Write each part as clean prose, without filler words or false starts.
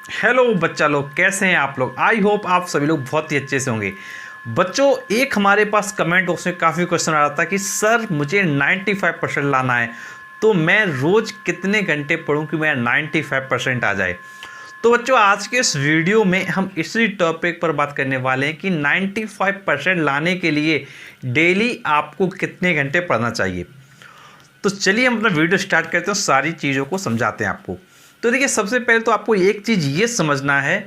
Hello बच्चा लोग, कैसे हैं आप लोग। आई होप आप सभी लोग बहुत ही अच्छे से होंगे। बच्चों, एक हमारे पास कमेंट उसमें काफ़ी क्वेश्चन आ रहा था कि सर मुझे 95% लाना है, तो मैं रोज़ कितने घंटे पढूं कि मेरा 95% आ जाए। तो बच्चों, आज के इस वीडियो में हम इसी टॉपिक पर बात करने वाले हैं कि 95% लाने के लिए डेली आपको कितने घंटे पढ़ना चाहिए। तो चलिए हम अपना वीडियो स्टार्ट करते हैं, सारी चीज़ों को समझाते हैं आपको। तो देखिए, सबसे पहले तो आपको एक चीज़ ये समझना है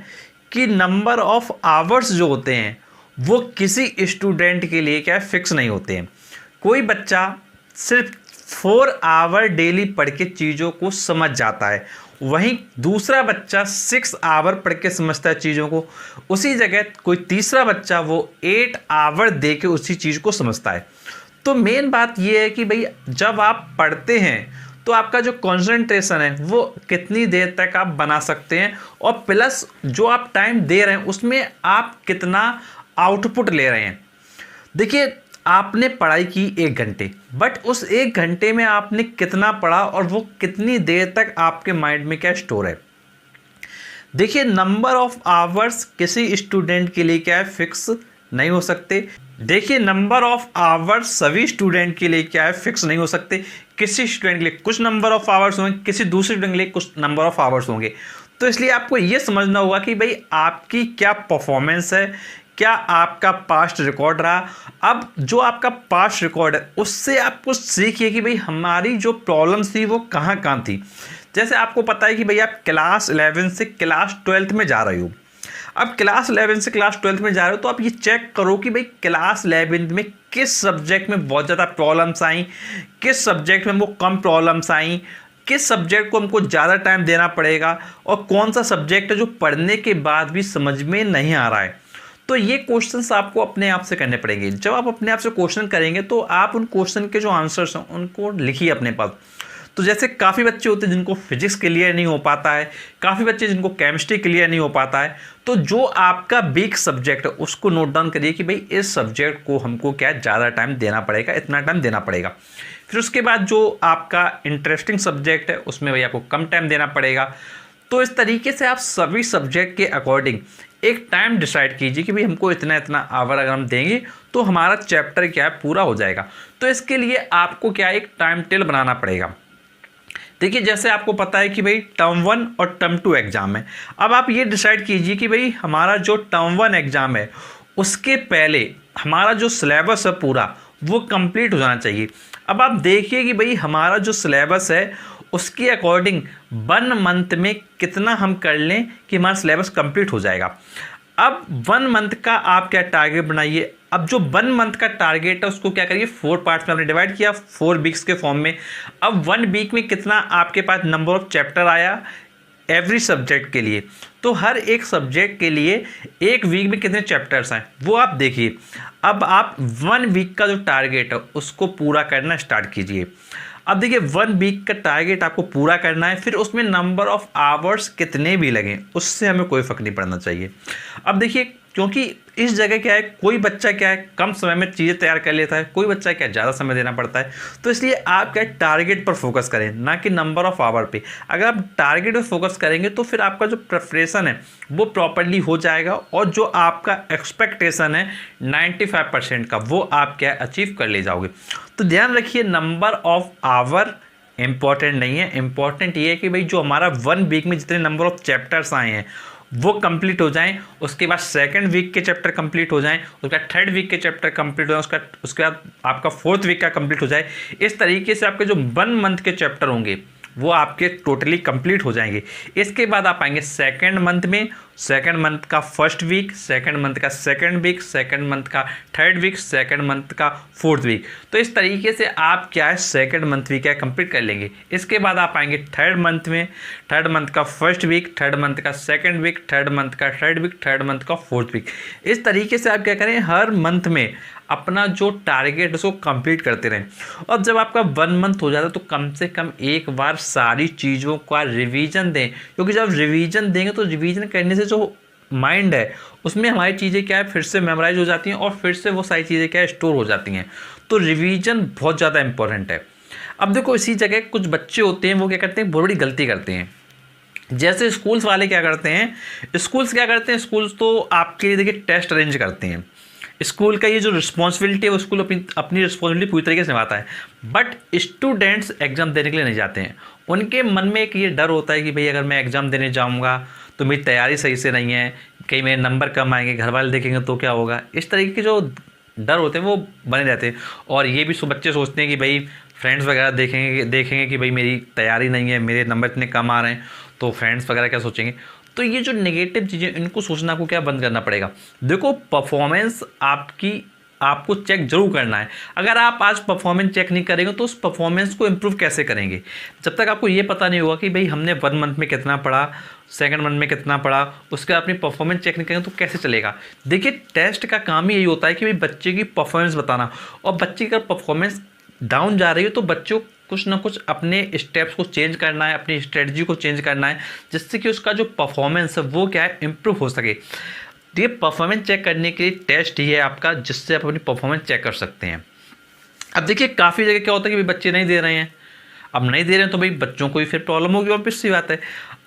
कि नंबर ऑफ आवर्स जो होते हैं वो किसी स्टूडेंट के लिए क्या फिक्स नहीं होते हैं। कोई बच्चा सिर्फ 4 आवर डेली पढ़ के चीज़ों को समझ जाता है, वहीं दूसरा बच्चा 6 आवर पढ़ के समझता है चीज़ों को। उसी जगह कोई तीसरा बच्चा वो 8 आवर दे के उसी चीज़ को समझता है। तो मेन बात ये है कि भाई जब आप पढ़ते हैं तो आपका जो कंसंट्रेशन है वो कितनी देर तक आप बना सकते हैं, और प्लस जो आप टाइम दे रहे हैं उसमें आप कितना आउटपुट ले रहे हैं। देखिए, आपने पढ़ाई की 1 घंटे, बट उस 1 घंटे में आपने कितना पढ़ा और वो कितनी देर तक आपके माइंड में क्या स्टोर है। देखिए, नंबर ऑफ आवर्स किसी स्टूडेंट के लिए क्या है फिक्स नहीं हो सकते। देखिए, नंबर ऑफ आवर्स सभी स्टूडेंट के लिए क्या है फिक्स नहीं हो सकते। किसी स्टूडेंट के लिए कुछ नंबर ऑफ आवर्स होंगे, किसी दूसरे स्टूडेंट के लिए कुछ नंबर ऑफ आवर्स होंगे। तो इसलिए आपको ये समझना होगा कि भाई आपकी क्या परफॉर्मेंस है, क्या आपका पास्ट रिकॉर्ड रहा। अब जो आपका पास्ट रिकॉर्ड है उससे आप कुछ सीखिए कि भाई हमारी जो प्रॉब्लम्स थी वो कहाँ कहाँ थी। जैसे आपको पता है कि भाई आप क्लास 11 से क्लास 12 में जा रहे हो। अब क्लास 11 से क्लास 12 में जा रहे हो तो आप ये चेक करो कि भाई क्लास 11 में किस सब्जेक्ट में बहुत ज़्यादा प्रॉब्लम्स आई, किस सब्जेक्ट में वो कम प्रॉब्लम्स आई, किस सब्जेक्ट को हमको ज़्यादा टाइम देना पड़ेगा, और कौन सा सब्जेक्ट है जो पढ़ने के बाद भी समझ में नहीं आ रहा है। तो ये क्वेश्चंस आपको अपने आप से करने पड़ेंगे। जब आप अपने आप से क्वेश्चन करेंगे तो आप उन क्वेश्चन के जो आंसर्स हैं उनको लिखिए अपने पास। तो जैसे काफ़ी बच्चे होते हैं जिनको फिजिक्स क्लियर नहीं हो पाता है, काफ़ी बच्चे जिनको केमिस्ट्री क्लियर नहीं हो पाता है। तो जो आपका वीक सब्जेक्ट है उसको नोट डाउन करिए कि भाई इस सब्जेक्ट को हमको क्या ज़्यादा टाइम देना पड़ेगा, इतना टाइम देना पड़ेगा। फिर उसके बाद जो आपका इंटरेस्टिंग सब्जेक्ट है उसमें भाई आपको कम टाइम देना पड़ेगा। तो इस तरीके से आप सभी सब्जेक्ट के अकॉर्डिंग एक टाइम डिसाइड कीजिए कि भाई हमको इतना इतना आवर अगर हम देंगे तो हमारा चैप्टर क्या है पूरा हो जाएगा। तो इसके लिए आपको क्या एक टाइम टेबल बनाना पड़ेगा। देखिए, जैसे आपको पता है कि भाई टर्म 1 और टर्म 2 एग्ज़ाम है। अब आप ये डिसाइड कीजिए कि भाई हमारा जो टर्म 1 एग्ज़ाम है उसके पहले हमारा जो सिलेबस है पूरा वो कंप्लीट हो जाना चाहिए। अब आप देखिए कि भाई हमारा जो सिलेबस है उसके अकॉर्डिंग 1 मंथ में कितना हम कर लें कि हमारा सिलेबस कंप्लीट हो जाएगा। अब 1 मंथ का आप क्या टारगेट बनाइए। अब जो 1 मंथ का टारगेट है उसको क्या करिए 4 पार्ट्स में आपने डिवाइड किया, 4 वीक्स के फॉर्म में। अब 1 वीक में कितना आपके पास नंबर ऑफ चैप्टर आया एवरी सब्जेक्ट के लिए। तो हर एक सब्जेक्ट के लिए एक वीक में कितने चैप्टर्स हैं वो आप देखिए। अब आप 1 वीक का जो टारगेट है उसको पूरा करना स्टार्ट कीजिए। अब देखिए, 1 वीक का टारगेट आपको पूरा करना है, फिर उसमें नंबर ऑफ आवर्स कितने भी लगें उससे हमें कोई फ़र्क नहीं पड़ना चाहिए। अब देखिए, क्योंकि इस जगह क्या है, कोई बच्चा क्या है कम समय में चीज़ें तैयार कर लेता है, कोई बच्चा क्या ज़्यादा समय देना पड़ता है। तो इसलिए आप क्या टारगेट पर फोकस करें, ना कि नंबर ऑफ आवर पे। अगर आप टारगेट पर फोकस करेंगे तो फिर आपका जो प्रिपरेशन है वो प्रॉपरली हो जाएगा, और जो आपका एक्सपेक्टेशन है 95% का वो आप क्या अचीव कर ले जाओगे। तो ध्यान रखिए, नंबर ऑफ आवर इम्पॉर्टेंट नहीं है। इम्पॉर्टेंट ये है कि भाई जो हमारा 1 वीक में जितने नंबर ऑफ चैप्टर्स आए हैं वो कंप्लीट हो जाएं, उसके बाद 2nd वीक के चैप्टर कंप्लीट हो जाएं, उसके बाद 3rd वीक के चैप्टर कंप्लीट हो जाएं, उसके बाद आपका 4th वीक का कंप्लीट हो जाए। इस तरीके से आपके जो 1 मंथ के चैप्टर होंगे वो आपके टोटली कंप्लीट हो जाएंगे। इसके बाद आप आएंगे 2nd मंथ में, 2nd मंथ का 1st वीक, 2nd मंथ का 2nd वीक, 2nd मंथ का 3rd वीक, 2nd मंथ का 4th वीक। तो इस तरीके से आप क्या है 2nd मंथ भी क्या कंप्लीट कर लेंगे। इसके बाद आप आएंगे 3rd मंथ में, 3rd मंथ का 1st वीक, 3rd मंथ का 2nd वीक, 3rd मंथ का 3rd वीक, 3rd मंथ का 4th वीक। इस तरीके से आप क्या करें हर मंथ में अपना जो टारगेट उसको कंप्लीट करते रहें। और जब आपका 1 मंथ हो जाता है तो कम से कम एक बार सारी चीज़ों का रिवीजन दें, क्योंकि जब रिवीजन देंगे तो रिवीजन करने से जो माइंड है उसमें हमारी चीज़ें क्या है फिर से मेमोराइज हो जाती हैं, और फिर से वो सारी चीज़ें क्या है स्टोर हो जाती हैं। तो रिवीजन बहुत ज़्यादा इंपॉर्टेंट है। अब देखो, इसी जगह कुछ बच्चे होते हैं वो क्या करते हैं, बहुत बड़ी गलती करते हैं। जैसे स्कूल्स वाले क्या करते हैं, स्कूल्स तो आपके लिए देखिए टेस्ट अरेंज करते हैं। स्कूल का ये जो रिस्पॉन्सिबिलिटी है वो स्कूल अपनी रिस्पॉन्सिबिलिटी पूरी तरीके से निभाता है, बट स्टूडेंट्स एग्ज़ाम देने के लिए नहीं जाते हैं। उनके मन में एक ये डर होता है कि भाई अगर मैं एग्ज़ाम देने जाऊँगा तो मेरी तैयारी सही से नहीं है, कहीं मेरे नंबर कम आएंगे, घर वाले देखेंगे तो क्या होगा। इस तरीके के जो डर होते हैं वो बने रहते हैं। और ये भी बच्चे सोचते हैं कि भाई फ्रेंड्स वगैरह देखेंगे कि भाई मेरी तैयारी नहीं है, मेरे नंबर इतने कम आ रहे हैं, तो फ्रेंड्स वगैरह क्या सोचेंगे। तो ये जो नेगेटिव चीज़ें, इनको सोचना को क्या बंद करना पड़ेगा। देखो परफॉर्मेंस आपको चेक जरूर करना है। अगर आप आज परफॉर्मेंस चेक नहीं करेंगे तो उस परफॉर्मेंस को इम्प्रूव कैसे करेंगे, जब तक आपको ये पता नहीं होगा कि भाई हमने 1 मंथ में कितना पढ़ा, सेकंड मंथ में कितना पढ़ा, उसके बाद अपनी परफॉर्मेंस चेक नहीं करेंगे तो कैसे चलेगा। देखिए टेस्ट का काम ही यही होता है कि भाई बच्चे की परफॉर्मेंस बताना, और बच्चे की अगर परफॉर्मेंस डाउन जा रही है तो बच्चों कुछ ना कुछ अपने स्टेप्स को चेंज करना है, अपनी स्ट्रेटजी को चेंज करना है, जिससे कि उसका जो परफॉर्मेंस है वो क्या है, इम्प्रूव हो सके। तो ये परफॉर्मेंस चेक करने के लिए टेस्ट ही है आपका, जिससे आप अपनी परफॉर्मेंस चेक कर सकते हैं। अब देखिए काफ़ी जगह क्या होता है कि भाई बच्चे नहीं दे रहे हैं, अब नहीं दे रहे हैं तो भाई बच्चों को भी फिर प्रॉब्लम होगी, और सी बात है।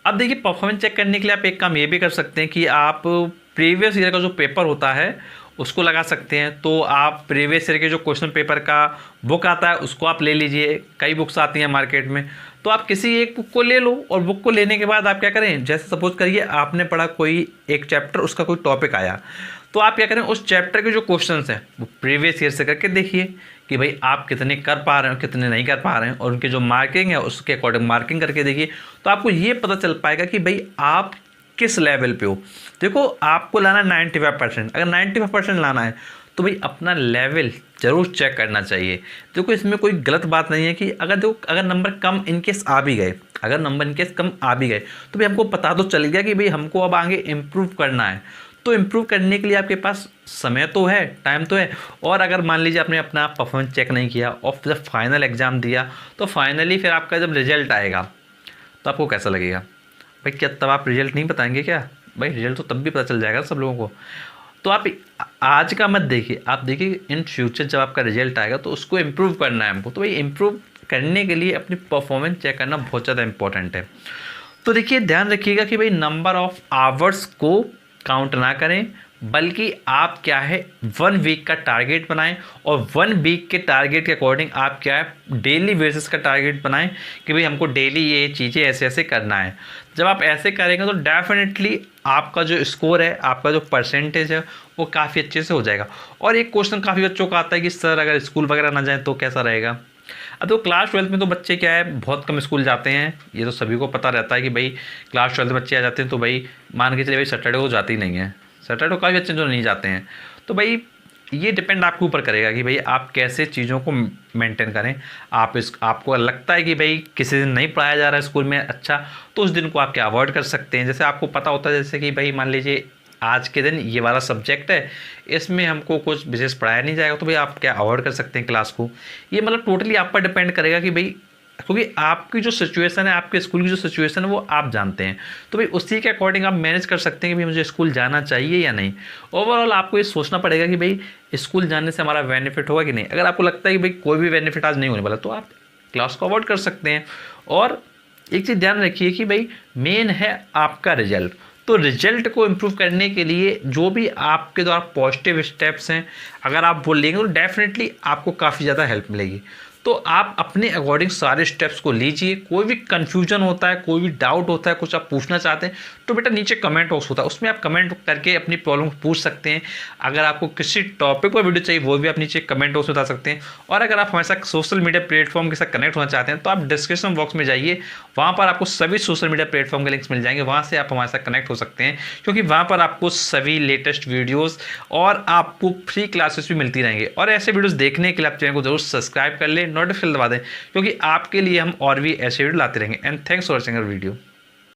अब देखिए परफॉर्मेंस चेक करने के लिए आप एक काम ये भी कर सकते हैं कि आप प्रीवियस ईयर का जो पेपर होता है उसको लगा सकते हैं। तो आप प्रीवियस ईयर के जो क्वेश्चन पेपर का बुक आता है उसको आप ले लीजिए, कई बुक्स आती हैं मार्केट में, तो आप किसी एक बुक को ले लो, और बुक को लेने के बाद आप क्या करें, जैसे सपोज करिए आपने पढ़ा कोई एक चैप्टर, उसका कोई टॉपिक आया, तो आप क्या करें, उस चैप्टर के जो क्वेश्चंस हैं वो प्रीवियस ईयर से करके देखिए कि भाई आप कितने कर पा रहे हो, कितने नहीं कर पा रहे हैं, और उनके जो मार्किंग है उसके अकॉर्डिंग मार्किंग करके देखिए। तो आपको ये पता चल पाएगा कि भाई आप किस लेवल पे हो। देखो आपको लाना 95%, अगर 95% लाना है तो भाई अपना लेवल जरूर चेक करना चाहिए। देखो इसमें कोई गलत बात नहीं है कि अगर नंबर कम इनकेस आ भी गए, अगर नंबर इनकेस कम आ भी गए तो भाई हमको पता तो चल गया कि भाई हमको अब आगे इम्प्रूव करना है। तो इम्प्रूव करने के लिए आपके पास समय तो है, टाइम तो है। और अगर मान लीजिए आपने अपना परफॉर्मेंस चेक नहीं किया और जब फाइनल एग्ज़ाम दिया, तो फाइनली फिर आपका जब रिजल्ट आएगा तो आपको कैसा लगेगा भाई, क्या तब आप रिजल्ट नहीं बताएंगे क्या भाई, रिजल्ट तो तब भी पता चल जाएगा सब लोगों को। तो आप आज का मत देखिए, आप देखिए इन फ्यूचर जब आपका रिजल्ट आएगा तो उसको इम्प्रूव करना है हमको। तो भाई इम्प्रूव करने के लिए अपनी परफॉर्मेंस चेक करना बहुत ज़्यादा इंपॉर्टेंट है। तो देखिए ध्यान रखिएगा कि भाई नंबर ऑफ आवर्स को काउंट ना करें, बल्कि आप क्या है 1 वीक का टारगेट बनाएं, और 1 वीक के टारगेट के अकॉर्डिंग आप क्या है डेली बेसिस का टारगेट बनाएं कि भाई हमको डेली ये चीज़ें ऐसे ऐसे करना है। जब आप ऐसे करेंगे तो डेफिनेटली आपका जो स्कोर है, आपका जो परसेंटेज है वो काफ़ी अच्छे से हो जाएगा। और एक क्वेश्चन काफ़ी बच्चों का आता है कि सर अगर स्कूल वगैरह ना जाएँ तो कैसा रहेगा। अब तो क्लास 12 में तो बच्चे क्या है बहुत कम स्कूल जाते हैं, ये तो सभी को पता रहता है कि भाई क्लास 12 में बच्चे आ जाते हैं, तो भाई मान के चलिए भाई सैटरडे को जाते ही नहीं है, सैटरडे को काफ़ी बच्चे जो नहीं जाते हैं। तो भाई ये डिपेंड आपके ऊपर करेगा कि भाई आप कैसे चीज़ों को मेंटेन करें। आपको लगता है कि भाई किसी दिन नहीं पढ़ाया जा रहा है स्कूल में अच्छा, तो उस दिन को आप क्या अवॉइड कर सकते हैं। जैसे आपको पता होता है जैसे कि भाई मान लीजिए आज के दिन ये वाला सब्जेक्ट है, इसमें हमको कुछ विशेष पढ़ाया नहीं जाएगा, तो भाई आप क्या अवॉइड कर सकते हैं क्लास को। ये मतलब टोटली आप पर डिपेंड करेगा कि भाई, क्योंकि आपकी जो सिचुएशन है, आपके स्कूल की जो सिचुएशन है वो आप जानते हैं, तो भाई उसी के अकॉर्डिंग आप मैनेज कर सकते हैं कि भाई मुझे स्कूल जाना चाहिए या नहीं। ओवरऑल आपको ये सोचना पड़ेगा कि भाई स्कूल जाने से हमारा बेनिफिट होगा कि नहीं। अगर आपको लगता है कि भाई कोई भी बेनिफिट आज नहीं होने वाला, तो आप क्लास को अवॉइड कर सकते हैं। और एक चीज़ ध्यान रखिए कि भाई मेन है आपका रिजल्ट। तो रिजल्ट को इम्प्रूव करने के लिए जो भी आपके द्वारा पॉजिटिव स्टेप्स हैं, अगर आप वो लेंगे तो डेफिनेटली आपको काफ़ी ज़्यादा हेल्प मिलेगी। तो आप अपने अकॉर्डिंग सारे स्टेप्स को लीजिए। कोई भी कन्फ्यूजन होता है, कोई भी डाउट होता है, कुछ आप पूछना चाहते हैं, तो बेटा नीचे कमेंट बॉक्स होता है, उसमें आप कमेंट करके अपनी प्रॉब्लम को पूछ सकते हैं। अगर आपको किसी टॉपिक पर वीडियो चाहिए वो भी आप नीचे कमेंट बॉक्स में बता सकते हैं। और अगर आप हमारे साथ सोशल मीडिया प्लेटफॉर्म के साथ कनेक्ट होना चाहते हैं तो आप डिस्क्रिप्शन बॉक्स में जाइए, वहाँ पर आपको सभी सोशल मीडिया प्लेटफॉर्म के लिंक्स मिल जाएंगे, वहाँ से आप हमारे साथ कनेक्ट हो सकते हैं, क्योंकि वहाँ पर आपको सभी लेटेस्ट वीडियोज़ और आपको फ्री क्लासेस भी मिलती रहेंगे। और ऐसे वीडियोज़ देखने के लिए आप चैनल को जरूर सब्सक्राइब कर लें, नोटिफिकेशन दबा दें, क्योंकि आपके लिए हम और भी ऐसे वीडियो लाते रहेंगे। And thanks for watching our video.